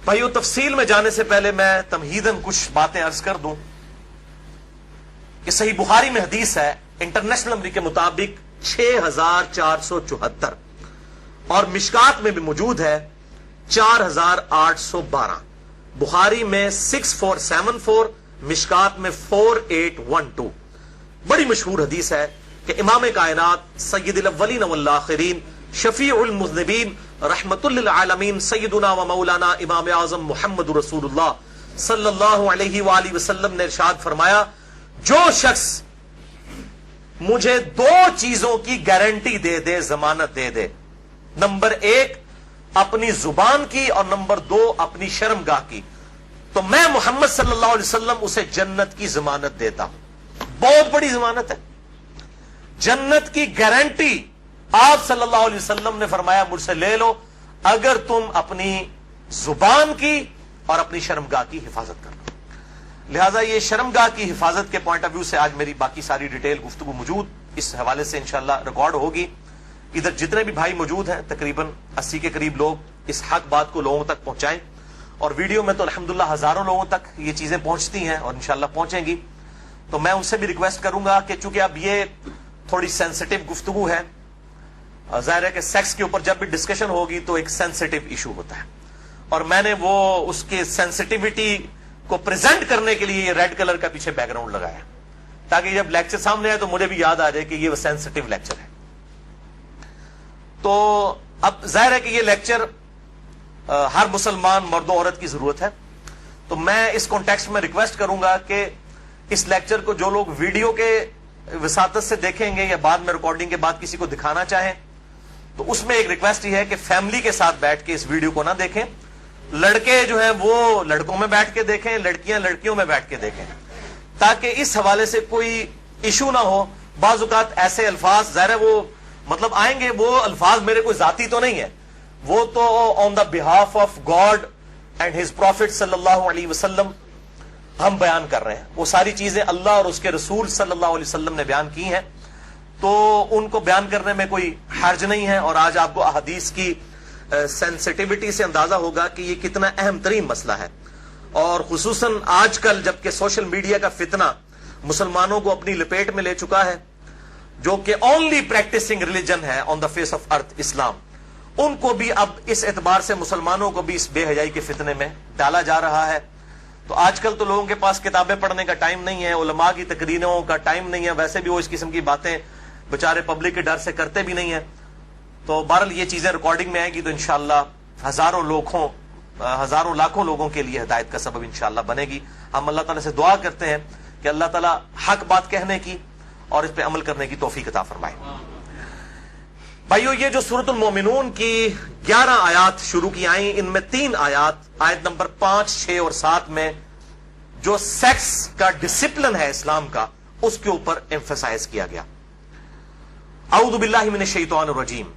بھائیو تفصیل میں جانے سے پہلے میں تمہیداً کچھ باتیں عرض کر دوں کہ صحیح بخاری میں حدیث ہے انٹرنیشنل نمبر کے مطابق 6474 اور مشکات میں بھی موجود ہے 4812. بخاری میں 6474, مشکات میں 4812. بڑی مشہور حدیث ہے کہ امام کائنات سید الاولین والآخرین شفیع المذنبین رحمت للعالمین سیدنا و مولانا امام اعظم محمد رسول اللہ صلی اللہ علیہ وآلہ وسلم نے ارشاد فرمایا، جو شخص مجھے 2 چیزوں کی گارنٹی دے دے، ضمانت دے دے، نمبر 1 اپنی زبان کی اور نمبر 2 اپنی شرمگاہ کی، تو میں محمد صلی اللہ علیہ وسلم اسے جنت کی ضمانت دیتا ہوں. بہت بڑی ضمانت ہے، جنت کی گارنٹی. آپ صلی اللہ علیہ وسلم نے فرمایا مجھ سے لے لو اگر تم اپنی زبان کی اور اپنی شرمگاہ کی حفاظت کر لو. لہذا یہ شرمگاہ کی حفاظت کے پوائنٹ آف ویو سے آج میری باقی ساری ڈیٹیل گفتگو موجود اس حوالے سے انشاءاللہ ریکارڈ ہوگی. ادھر جتنے بھی بھائی موجود ہیں تقریباً 80 کے قریب لوگ اس حق بات کو لوگوں تک پہنچائیں، اور ویڈیو میں تو الحمدللہ ہزاروں لوگوں تک یہ چیزیں پہنچتی ہیں اور انشاءاللہ پہنچیں گی. تو میں ان سے بھی ریکویسٹ کروں گا کہ چونکہ اب یہ تھوڑی سینسٹیو گفتگو ہے، ظاہر ہے کہ سیکس کے اوپر جب بھی ڈسکشن ہوگی تو ایک سینسٹیو ایشو ہوتا ہے، اور میں نے وہ اس کے سینسٹیوٹی کو پریزنٹ کرنے کے لیے یہ ریڈ کلر کا پیچھے بیک گراؤنڈ لگایا تاکہ جب لیکچر سامنے آئے تو مجھے بھی یاد آ جائے کہ یہ وہ سینسٹیو لیکچر ہے. تو اب ظاہر ہے کہ یہ لیکچر ہر مسلمان مرد و عورت کی ضرورت ہے، تو میں اس کانٹیکسٹ میں ریکویسٹ کروں گا کہ اس لیکچر کو جو لوگ ویڈیو کے وساطت سے دیکھیں گے یا بعد میں ریکارڈنگ کے بعد کسی کو دکھانا چاہیں تو اس میں ایک ریکویسٹ یہ ہے کہ فیملی کے ساتھ بیٹھ کے اس ویڈیو کو نہ دیکھیں. لڑکے جو ہیں وہ لڑکوں میں بیٹھ کے دیکھیں، لڑکیاں لڑکیوں میں بیٹھ کے دیکھیں، تاکہ اس حوالے سے کوئی ایشو نہ ہو. بعض اوقات ایسے الفاظ ظاہر ہے وہ مطلب آئیں گے، وہ الفاظ میرے کوئی ذاتی تو نہیں ہے، وہ تو on the behalf of God and his prophet صلی اللہ علیہ وسلم ہم بیان کر رہے ہیں. وہ ساری چیزیں اللہ اور اس کے رسول صلی اللہ علیہ وسلم نے بیان کی ہیں، تو ان کو بیان کرنے میں کوئی حرج نہیں ہے. اور آج آپ کو احادیث کی سینسٹیوٹی سے اندازہ ہوگا کہ یہ کتنا اہم ترین مسئلہ ہے، اور خصوصاً آج کل جبکہ سوشل میڈیا کا فتنہ مسلمانوں کو اپنی لپیٹ میں لے چکا ہے، جو کہ اونلی پریکٹسنگ ریلیجن ہے آن دا فیس آف ارتھ، اسلام، ان کو بھی اب اس اعتبار سے مسلمانوں کو بھی اس بے حیائی کے فتنے میں ڈالا جا رہا ہے. تو آج کل تو لوگوں کے پاس کتابیں پڑھنے کا ٹائم نہیں ہے، علماء کی تقریروں کا ٹائم نہیں ہے، ویسے بھی وہ اس قسم کی باتیں بچارے پبلک کے ڈر سے کرتے بھی نہیں ہیں. تو بہرحال یہ چیزیں ریکارڈنگ میں آئیں گی تو انشاءاللہ ہزاروں لاکھوں لوگوں کے لیے ہدایت کا سبب انشاءاللہ بنے گی. ہم اللہ تعالیٰ سے دعا کرتے ہیں کہ اللہ تعالیٰ حق بات کہنے کی اور اس پہ عمل کرنے کی توفیق عطا فرمائے. بھائیو یہ جو سورۃ المومنون کی 11 آیات شروع کی آئیں، ان میں 3 آیات آیت نمبر 5، 6 اور 7 میں جو سیکس کا ڈسپلن ہے اسلام کا اس کے اوپر ایمفسائز کیا گیا. اعوذ باللہ من الشیطان الرجیم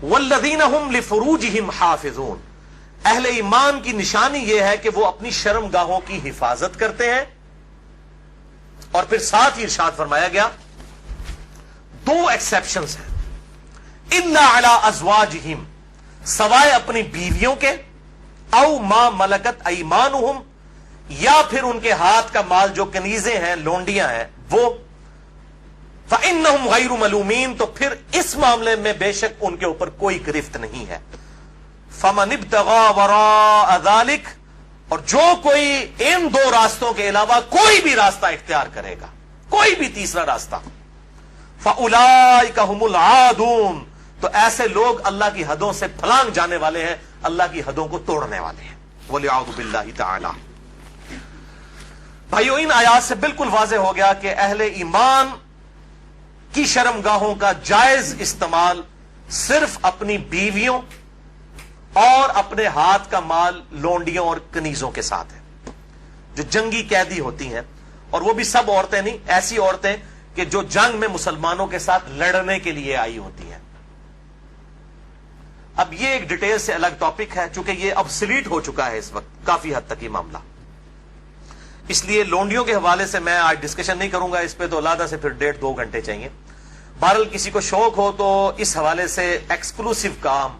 والذین هم لفروجہم حافظون. اہل ایمان کی نشانی یہ ہے کہ وہ اپنی شرمگاہوں کی حفاظت کرتے ہیں، اور پھر ساتھ ہی ارشاد فرمایا گیا 2 ایکسیپشنز ہیں، الا علی ازواجہم، سوائے اپنی بیویوں کے، او ما ملکت ایمانہم، یا پھر ان کے ہاتھ کا مال جو کنیزیں ہیں، لونڈیاں ہیں وہ، فإنہم غیر ملومین، تو پھر اس معاملے میں بے شک ان کے اوپر کوئی گرفت نہیں ہے. فمن ابتغى وراء ذلك، اور جو کوئی ان 2 راستوں کے علاوہ کوئی بھی راستہ اختیار کرے گا، کوئی بھی تیسرا راستہ، فأولئک هم العادون، تو ایسے لوگ اللہ کی حدوں سے پھلانگ جانے والے ہیں، اللہ کی حدوں کو توڑنے والے ہیں. وَلِعَوْذُ بِاللَّهِ تَعَالَى. بھائیو ان آیات سے بالکل واضح ہو گیا کہ اہل ایمان کی شرمگاہوں کا جائز استعمال صرف اپنی بیویوں اور اپنے ہاتھ کا مال لونڈیوں اور کنیزوں کے ساتھ ہے، جو جنگی قیدی ہوتی ہیں، اور وہ بھی سب عورتیں نہیں، ایسی عورتیں کہ جو جنگ میں مسلمانوں کے ساتھ لڑنے کے لیے آئی ہوتی ہیں. اب یہ ایک ڈیٹیل سے الگ ٹاپک ہے، چونکہ یہ ابسلیٹ ہو چکا ہے اس وقت کافی حد تک یہ معاملہ، اس لیے لونڈیوں کے حوالے سے میں آج ڈسکشن نہیں کروں گا اس پہ، تو علیحدہ سے پھر 1.5-2 گھنٹے چاہیے. بہرحال کسی کو شوق ہو تو اس حوالے سے ایکسکلوسیو کام،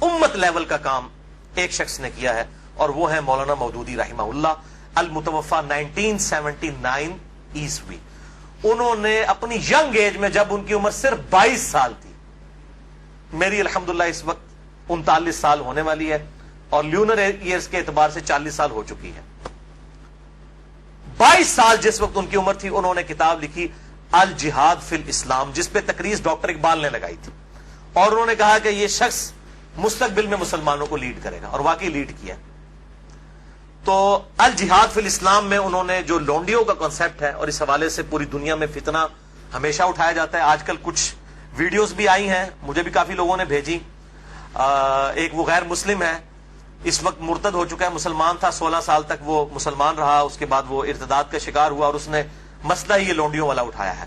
امت لیول کا کام ایک شخص نے کیا ہے، اور وہ ہیں مولانا مودودی رحمہ اللہ، المتوفا 1979 عیسوی۔ انہوں نے اپنی ینگ ایج میں، جب ان کی عمر صرف 22 سال تھی، میری الحمدللہ اس وقت 39 سال ہونے والی ہے اور لیونر ایئرز کے اعتبار سے 40 سال ہو چکی ہے، 22 سال جس وقت ان کی عمر تھی، انہوں نے کتاب لکھی الجہاد فی الاسلام، جس پہ تقریر ڈاکٹر اقبال نے لگائی تھی، اور انہوں نے کہا کہ یہ شخص مستقبل میں مسلمانوں کو لیڈ کرے گا، اور واقعی لیڈ کیا۔ تو الجہاد فی الاسلام میں انہوں نے جو لونڈیوں کا کانسیپٹ ہے، اور اس حوالے سے پوری دنیا میں فتنہ ہمیشہ اٹھایا جاتا ہے، آج کل کچھ ویڈیوز بھی آئی ہیں، مجھے بھی کافی لوگوں نے بھیجی۔ ایک وہ غیر مسلم ہے، اس وقت مرتد ہو چکا ہے، مسلمان تھا، 16 سال تک وہ مسلمان رہا، اس کے بعد وہ ارتداد کا شکار ہوا، اور اس نے مسئلہ ہی یہ لونڈیوں والا اٹھایا ہے،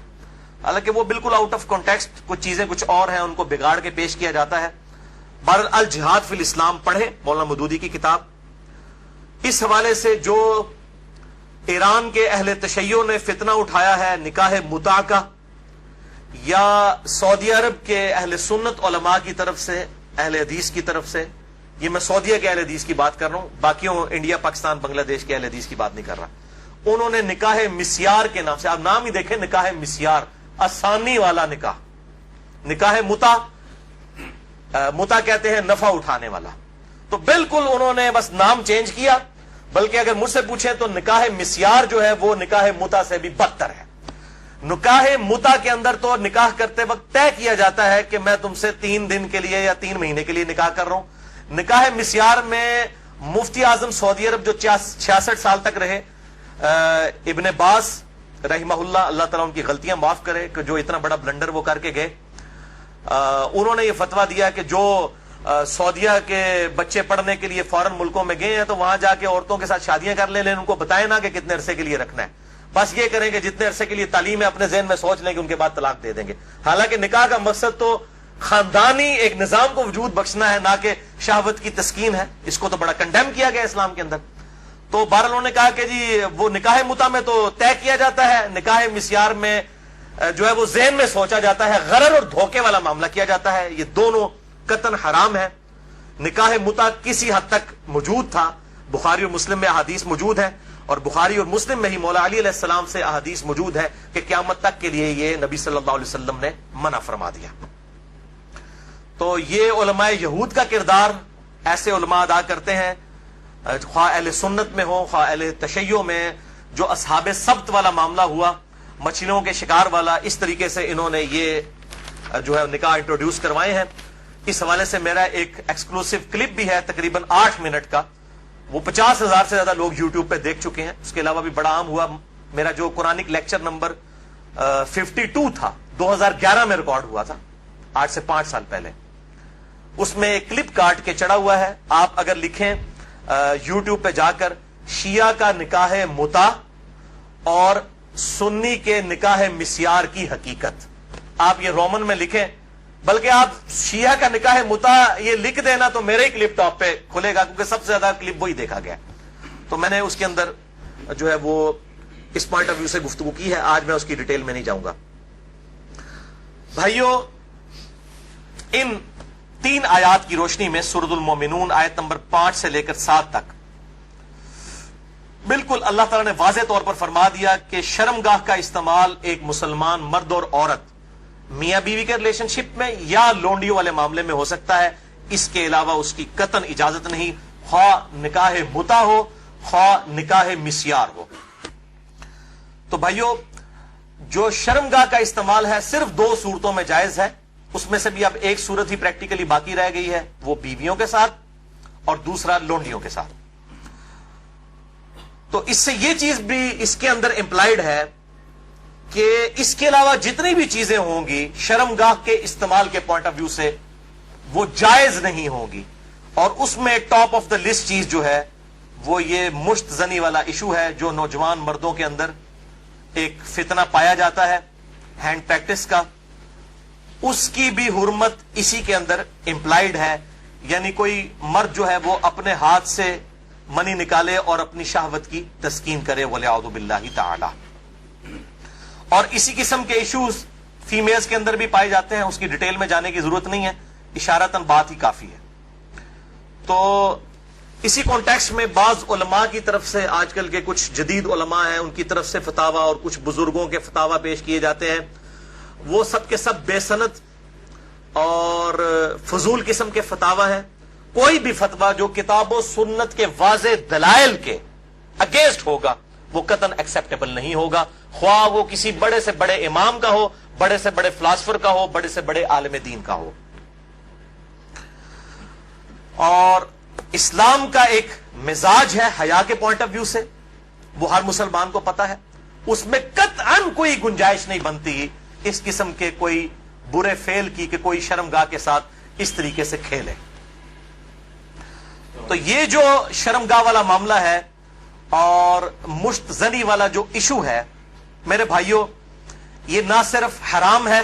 حالانکہ وہ بالکل آؤٹ آف کانٹیکسٹ، کچھ چیزیں کچھ اور ہیں، ان کو بگاڑ کے پیش کیا جاتا ہے۔ بہرحال الجہاد فی الاسلام پڑھیں، مولانا مودودی کی کتاب۔ اس حوالے سے جو ایران کے اہل تشیع نے فتنہ اٹھایا ہے نکاح متع کا، یا سعودی عرب کے اہل سنت علماء کی طرف سے، اہل حدیث کی طرف سے، یہ میں سعودیہ کے اہل حدیث کی بات کر رہا ہوں، باقیوں انڈیا پاکستان بنگلہ دیش کے اہل حدیث کی بات نہیں کر رہا، انہوں نے نکاح مسیار کے نام سے، آپ نام ہی دیکھیں، نکاح مسیار، آسانی والا نکاح، نکاح متع، متع کہتے ہیں نفع اٹھانے والا، تو بالکل انہوں نے بس نام چینج کیا، بلکہ اگر مجھ سے پوچھیں تو نکاح مسیار جو ہے وہ نکاح متع سے بھی بدتر ہے۔ نکاح متع کے اندر تو نکاح کرتے وقت طے کیا جاتا ہے کہ میں تم سے 3 دن کے لیے یا 3 مہینے کے لیے نکاح کر رہا ہوں۔ نکاح مسیار میں مفتی اعظم سعودی عرب جو 66 سال تک رہے، ابن باز رحمہ اللہ، اللہ تعالیٰ ان کی غلطیاں معاف کرے کہ جو اتنا بڑا بلنڈر وہ کر کے گئے، انہوں نے یہ فتویٰ دیا کہ جو سعودیہ کے بچے پڑھنے کے لیے فارن ملکوں میں گئے ہیں تو وہاں جا کے عورتوں کے ساتھ شادیاں کر لیں، لیکن ان کو بتائیں نا کہ کتنے عرصے کے لیے رکھنا ہے، بس یہ کریں کہ جتنے عرصے کے لیے تعلیم ہے اپنے ذہن میں سوچ لیں کہ ان کے بعد طلاق دے دیں گے، حالانکہ نکاح کا مقصد تو خاندانی ایک نظام کو وجود بخشنا ہے، نہ کہ شہوت کی تسکین ہے۔ اس کو تو بڑا کنڈیم کیا گیا اسلام کے اندر۔ تو بہرحال انہوں نے کہا کہ جی وہ نکاح متع میں تو طے کیا جاتا ہے، نکاح مسیار میں جو ہے وہ ذہن میں سوچا جاتا ہے، غرر اور دھوکے والا معاملہ کیا جاتا ہے، یہ دونوں قطعاً حرام ہے۔ نکاح متع کسی حد تک موجود تھا، بخاری اور مسلم میں احادیث موجود ہے، اور بخاری اور مسلم میں ہی مولا علی علیہ السلام سے احادیث موجود ہے کہ قیامت تک کے لیے یہ نبی صلی اللہ علیہ وسلم نے منع فرما دیا۔ تو یہ علماء یہود کا کردار ایسے علماء ادا کرتے ہیں، خواہ اہل سنت میں ہو خواہ اہل تشیع میں، جو اصحاب سبت والا معاملہ ہوا، مچھلیوں کے شکار والا، اس طریقے سے انہوں نے یہ جو ہے نکاح انٹروڈیوس کروائے ہیں۔ اس حوالے سے میرا ایک ایکسکلوسیو کلپ بھی ہے تقریباً 8 منٹ کا، وہ 50,000 سے زیادہ لوگ یوٹیوب پہ دیکھ چکے ہیں۔ اس کے علاوہ بھی بڑا عام ہوا میرا جو قرآنک لیکچر نمبر 52 تھا، 2011 میں ریکارڈ ہوا تھا، آج سے 5 سال پہلے، اس میں ایک کلپ کاٹ کے چڑھا ہوا ہے، آپ اگر لکھیں یوٹیوب پہ جا کر شیعہ کا نکاح متع اور سنی کے نکاح مسیار کی حقیقت، آپ یہ رومن میں لکھیں، بلکہ آپ شیعہ کا نکاح متع یہ لکھ دینا تو میرے ہی کلپ ٹاپ پہ کھلے گا، کیونکہ سب سے زیادہ کلپ وہی دیکھا گیا، تو میں نے اس کے اندر جو ہے وہ اس پوائنٹ آف ویو سے گفتگو کی ہے، آج میں اس کی ڈیٹیل میں نہیں جاؤں گا۔ بھائیو، ان 3 آیات کی روشنی میں سورۃ المومنون آیت نمبر 5 سے لے کر 7 تک بالکل اللہ تعالیٰ نے واضح طور پر فرما دیا کہ شرمگاہ کا استعمال ایک مسلمان مرد اور عورت میاں بیوی کے ریلیشن شپ میں یا لونڈیوں والے معاملے میں ہو سکتا ہے، اس کے علاوہ اس کی قطعاً اجازت نہیں، خواہ نکاح متع ہو خواہ نکاح مسیار ہو۔ تو بھائیو، جو شرمگاہ کا استعمال ہے صرف 2 صورتوں میں جائز ہے، اس میں سے بھی اب ایک صورت ہی پریکٹیکلی باقی رہ گئی ہے، وہ بیویوں کے ساتھ اور دوسرا لونڈیوں کے ساتھ۔ تو اس سے یہ چیز بھی اس کے اندر امپلائڈ ہے کہ اس کے علاوہ جتنی بھی چیزیں ہوں گی شرمگاہ کے استعمال کے پوائنٹ آف ویو سے وہ جائز نہیں ہوں گی، اور اس میں ٹاپ آف دا لسٹ چیز جو ہے وہ یہ مشت زنی والا ایشو ہے، جو نوجوان مردوں کے اندر ایک فتنہ پایا جاتا ہے ہینڈ پریکٹس کا، اس کی بھی حرمت اسی کے اندر امپلائڈ ہے، یعنی کوئی مرد جو ہے وہ اپنے ہاتھ سے منی نکالے اور اپنی شہوت کی تسکین کرے، وَلِعَوْذُ بِاللَّهِ تَعَالَى۔ اور اسی قسم کے ایشوز فیمیلز کے اندر بھی پائے جاتے ہیں، اس کی ڈیٹیل میں جانے کی ضرورت نہیں ہے، اشارتاً بات ہی کافی ہے۔ تو اسی کانٹیکسٹ میں بعض علماء کی طرف سے، آج کل کے کچھ جدید علماء ہیں، ان کی طرف سے فتاوا اور کچھ بزرگوں کے فتاوا پیش کیے جاتے ہیں، وہ سب کے سب بے سند اور فضول قسم کے فتاوا ہیں. کوئی بھی فتوا جو کتاب و سنت کے واضح دلائل کے اگینسٹ ہوگا وہ قطعاً ایکسیپٹیبل نہیں ہوگا، خواہ وہ کسی بڑے سے بڑے امام کا ہو، بڑے سے بڑے فلاسفر کا ہو، بڑے سے بڑے عالم دین کا ہو. اور اسلام کا ایک مزاج ہے حیا کے پوائنٹ آف ویو سے، وہ ہر مسلمان کو پتا ہے، اس میں قطعاً کوئی گنجائش نہیں بنتی اس قسم کے کوئی برے فعل کی کہ کوئی شرمگاہ کے ساتھ اس طریقے سے کھیلے. تو یہ جو شرمگاہ والا معاملہ ہے اور مشت زنی والا جو ایشو ہے میرے بھائیوں، یہ نہ صرف حرام ہے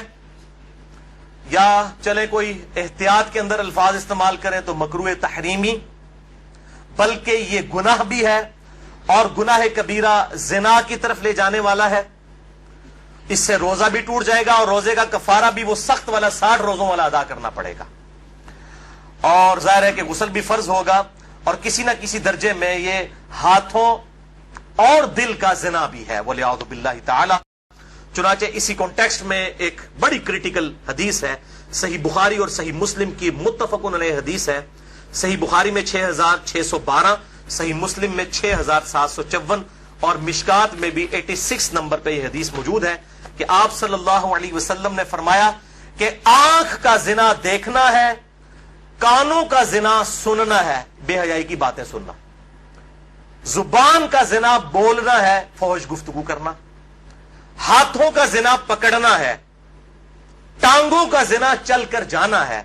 یا چلے کوئی احتیاط کے اندر الفاظ استعمال کریں تو مکروہ تحریمی، بلکہ یہ گناہ بھی ہے، اور گناہ کبیرہ زنا کی طرف لے جانے والا ہے. اس سے روزہ بھی ٹوٹ جائے گا اور روزے کا کفارہ بھی وہ سخت والا 60 روزوں والا ادا کرنا پڑے گا، اور ظاہر ہے کہ غسل بھی فرض ہوگا، اور کسی نہ کسی درجے میں یہ ہاتھوں اور دل کا زنا بھی ہے وَلِعَوْذُ بِاللَّهِ تعالی. چنانچہ اسی کانٹیکسٹ میں ایک بڑی کریٹیکل حدیث ہے، صحیح بخاری اور صحیح مسلم کی متفقن علیہ حدیث ہے. صحیح بخاری میں 6612، صحیح مسلم میں 6754 اور مشکات میں بھی 86 نمبر پہ یہ حدیث موجود ہے کہ آپ صلی اللہ علیہ وسلم نے فرمایا کہ آنکھ کا زنا دیکھنا ہے، کانوں کا زنا سننا ہے، بے حیائی کی باتیں سننا، زبان کا زنا بولنا ہے، فحش گفتگو کرنا، ہاتھوں کا زنا پکڑنا ہے، ٹانگوں کا زنا چل کر جانا ہے،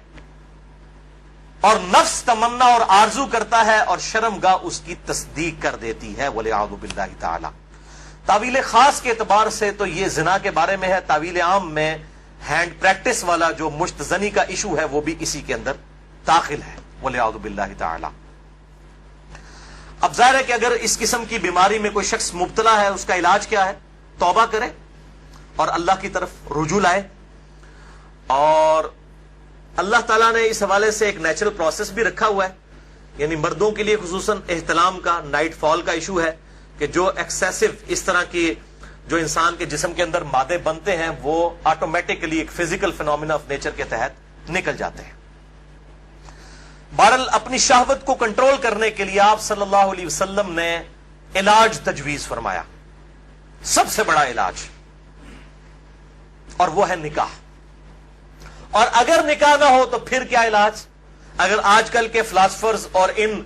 اور نفس تمنا اور آرزو کرتا ہے اور شرمگاہ اس کی تصدیق کر دیتی ہے وَلِعَوْذُ بِاللَّهِ تعالی. تعویل خاص کے اعتبار سے تو یہ زنا کے بارے میں ہے، تعویل عام میں ہینڈ پریکٹس والا جو مشت زنی کا ایشو ہے وہ بھی اسی کے اندر داخل ہے وَلِعَوْذُ بِاللَّهِ تعالی. اب ظاہر ہے کہ اگر اس قسم کی بیماری میں کوئی شخص مبتلا ہے، اس کا علاج کیا ہے؟ توبہ کرے اور اللہ کی طرف رجوع لائے. اور اللہ تعالیٰ نے اس حوالے سے ایک نیچرل پروسیس بھی رکھا ہوا ہے، یعنی مردوں کے لیے خصوصاً احتلام کا، نائٹ فال کا ایشو ہے کہ جو ایکسیسو اس طرح کی جو انسان کے جسم کے اندر مادے بنتے ہیں وہ آٹومیٹکلی ایک فزیکل فینومینا آف نیچر کے تحت نکل جاتے ہیں. بہرحال اپنی شہوت کو کنٹرول کرنے کے لیے آپ صلی اللہ علیہ وسلم نے علاج تجویز فرمایا، سب سے بڑا علاج، اور وہ ہے نکاح. اور اگر نکاح نہ ہو تو پھر کیا علاج؟ اگر آج کل کے فلاسفرز اور ان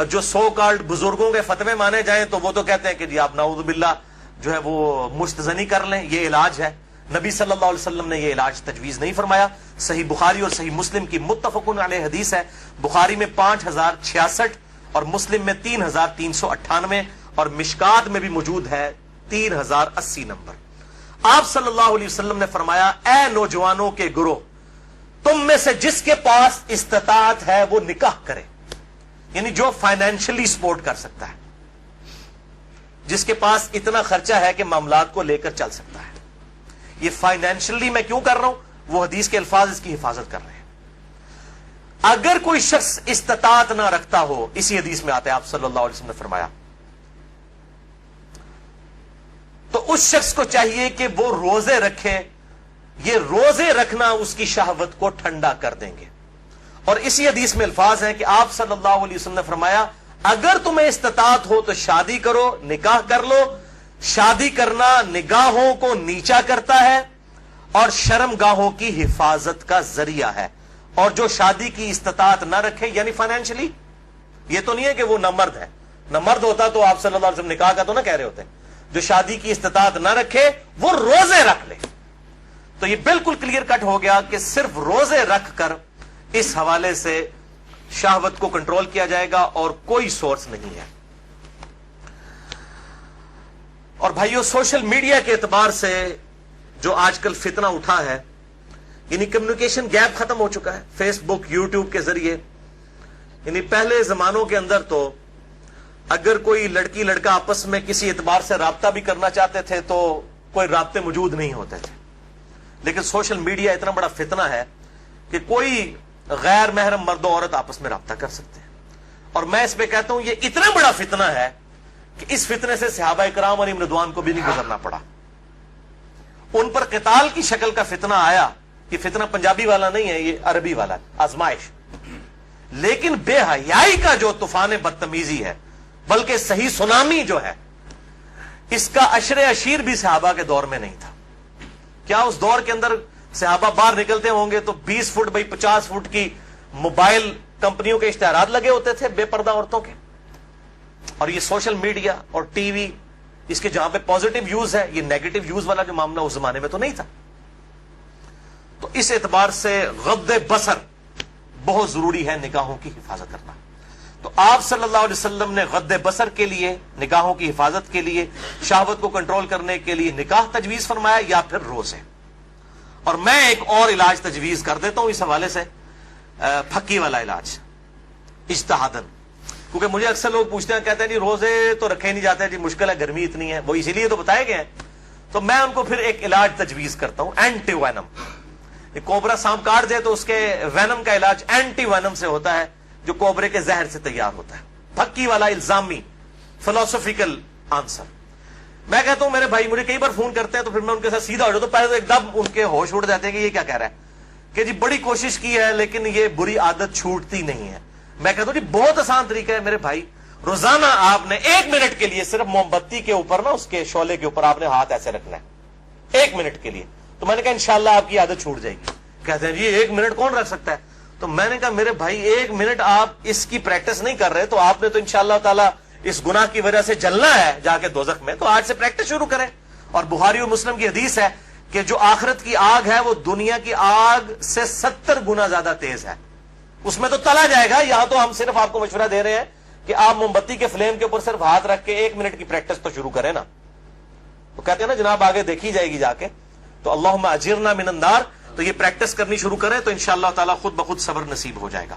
جو سو کالڈ بزرگوں کے فتوے مانے جائیں تو وہ تو کہتے ہیں کہ جی آپ نعوذ باللہ جو ہے وہ مستزنی کر لیں، یہ علاج ہے. نبی صلی اللہ علیہ وسلم نے یہ علاج تجویز نہیں فرمایا. صحیح بخاری اور صحیح مسلم کی متفقن علیہ حدیث ہے، بخاری میں 5066 اور مسلم میں 3398 اور مشکات میں بھی موجود ہے 3080 نمبر. آپ صلی اللہ علیہ وسلم نے فرمایا، اے نوجوانوں کے گروہ، تم میں سے جس کے پاس استطاعت ہے وہ نکاح کرے، یعنی جو فائنینشلی سپورٹ کر سکتا ہے، جس کے پاس اتنا خرچہ ہے کہ معاملات کو لے کر چل سکتا ہے. یہ فائنینشلی میں کیوں کر رہا ہوں؟ وہ حدیث کے الفاظ اس کی حفاظت کر رہے ہیں. اگر کوئی شخص استطاعت نہ رکھتا ہو، اسی حدیث میں آتا ہے، آپ صلی اللہ علیہ وسلم نے فرمایا، تو اس شخص کو چاہیے کہ وہ روزے رکھے. یہ روزے رکھنا اس کی شہوت کو ٹھنڈا کر دیں گے. اور اسی حدیث میں الفاظ ہیں کہ آپ صلی اللہ علیہ وسلم نے فرمایا، اگر تمہیں استطاعت ہو تو شادی کرو، نکاح کر لو. شادی کرنا نگاہوں کو نیچا کرتا ہے اور شرم گاہوں کی حفاظت کا ذریعہ ہے. اور جو شادی کی استطاعت نہ رکھے، یعنی فائنینشلی، یہ تو نہیں ہے کہ وہ نہ مرد ہے، نہ مرد ہوتا تو آپ صلی اللہ علیہ وسلم نکاح کا تو نہ کہہ رہے ہوتے. جو شادی کی استطاعت نہ رکھے وہ روزے رکھ لے. تو یہ بالکل کلیئر کٹ ہو گیا کہ صرف روزے رکھ کر اس حوالے سے شہوت کو کنٹرول کیا جائے گا اور کوئی سورس نہیں ہے. اور بھائیو، سوشل میڈیا کے اعتبار سے جو آج کل فتنہ اٹھا ہے، یعنی کمیونیکیشن گیپ ختم ہو چکا ہے. فیس بک، یوٹیوب کے ذریعے، یعنی پہلے زمانوں کے اندر تو اگر کوئی لڑکی لڑکا آپس میں کسی اعتبار سے رابطہ بھی کرنا چاہتے تھے تو کوئی رابطے موجود نہیں ہوتے تھے. لیکن سوشل میڈیا اتنا بڑا فتنہ ہے کہ کوئی غیر محرم مرد و عورت آپس میں رابطہ کر سکتے ہیں. اور میں اس پہ کہتا ہوں یہ اتنا بڑا فتنہ ہے کہ اس فتنے سے صحابہ کرام علیہم رضوان کو بھی نہیں گزرنا پڑا. ان پر قتال کی شکل کا فتنہ آیا. یہ فتنہ پنجابی والا نہیں ہے, یہ عربی والا ہے, آزمائش. لیکن بے حیائی کا جو طوفان بدتمیزی ہے, بلکہ صحیح سونامی جو ہے, اس کا عشر عشیر بھی صحابہ کے دور میں نہیں تھا. کیا اس دور کے اندر صحابہ باہر نکلتے ہوں گے تو 20 فٹ بائی 50 فٹ کی موبائل کمپنیوں کے اشتہارات لگے ہوتے تھے بے پردہ عورتوں کے؟ اور یہ سوشل میڈیا اور ٹی وی, اس کے جہاں پہ پازیٹیو یوز ہے, یہ نیگیٹو یوز والا جو معاملہ اس زمانے میں تو نہیں تھا. تو اس اعتبار سے غض بصر بہت ضروری ہے نگاہوں کی حفاظت کرنا. تو آپ صلی اللہ علیہ وسلم نے غض بصر کے لیے, نگاہوں کی حفاظت کے لیے, شہوت کو کنٹرول کرنے کے لیے نکاح تجویز فرمایا یا پھر روزے. اور میں ایک اور علاج تجویز کر دیتا ہوں اس حوالے سے, پھکی والا علاج اجتہادن. کیونکہ مجھے اکثر لوگ پوچھتے ہیں, کہتے ہیں جی روزے تو رکھے نہیں جاتے, جی مشکل ہے, گرمی اتنی ہے, وہ اسی لیے تو بتائے گئے ہیں. تو میں ان کو پھر ایک علاج تجویز کرتا ہوں, اینٹی وینم. کوبرا سانپ کاٹ دے تو اس کے وینم کا علاج اینٹی وینم سے ہوتا ہے, جو کوبرے کے زہر سے تیار ہوتا ہے. پھکی والا الزامی فلسفیکل آنسر. میں کہتا ہوں میرے بھائی مجھے کئی بار فون کرتے ہیں تو پھر میں ان کے ساتھ سیدھا ہو جاتا ہوں. پہلے تو ایک دم ان کے ہوش اڑ جاتے ہیں کہ یہ کیا کہہ رہا ہے, کہ جی بڑی کوشش کی ہے لیکن یہ بری عادت چھوٹتی نہیں ہے. میں کہتا ہوں جی بہت آسان طریقہ ہے میرے بھائی, روزانہ آپ نے 1 منٹ کے لیے صرف موم بتی کے اوپر نا, اس کے شعلے کے اوپر آپ نے ہاتھ ایسے رکھنا ہے 1 منٹ کے لیے. تو میں نے کہا انشاءاللہ آپ کی عادت چھوٹ جائے گی. کہتے ہیں جی 1 منٹ کون رکھ سکتا ہے؟ تو میں نے کہا میرے بھائی 1 منٹ آپ اس کی پریکٹس نہیں کر رہے تو آپ نے تو انشاءاللہ تعالیٰ اس گناہ کی وجہ سے جلنا ہے جا کے دوزخ میں. تو آج سے پریکٹس شروع کریں. اور بخاری و مسلم کی حدیث ہے کہ جو آخرت کی آگ ہے وہ دنیا کی آگ سے 70 گنا زیادہ تیز ہے, اس میں تو تلا جائے گا. یہاں تو ہم صرف آپ کو مشورہ دے رہے ہیں کہ آپ موم بتی کے فلیم کے اوپر صرف ہاتھ رکھ کے 1 منٹ کی پریکٹس تو شروع کریں نا. تو کہتے ہیں نا جناب آگے دیکھی جائے گی جا کے, تو اللہم اجرنا من النار. تو یہ پریکٹس کرنی شروع کریں تو انشاءاللہ تعالیٰ خود بخود صبر نصیب ہو جائے گا.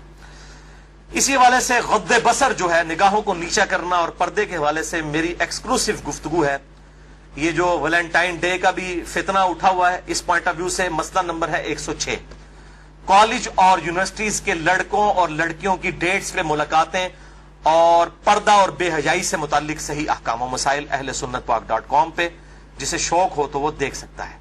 اسی حوالے سے غض بصر جو ہے, نگاہوں کو نیچا کرنا, اور پردے کے حوالے سے میری ایکسکلوسیو گفتگو ہے. یہ جو ویلنٹائن ڈے کا بھی فتنہ اٹھا ہوا ہے, اس پوائنٹ آف ویو سے مسئلہ نمبر ہے 106. کالج اور یونیورسٹیز کے لڑکوں اور لڑکیوں کی ڈیٹس پہ ملاقاتیں اور پردہ اور بے حیائی سے متعلق صحیح احکام و مسائل اہل سنت پاک .com پہ, جسے شوق ہو تو وہ دیکھ سکتا ہے.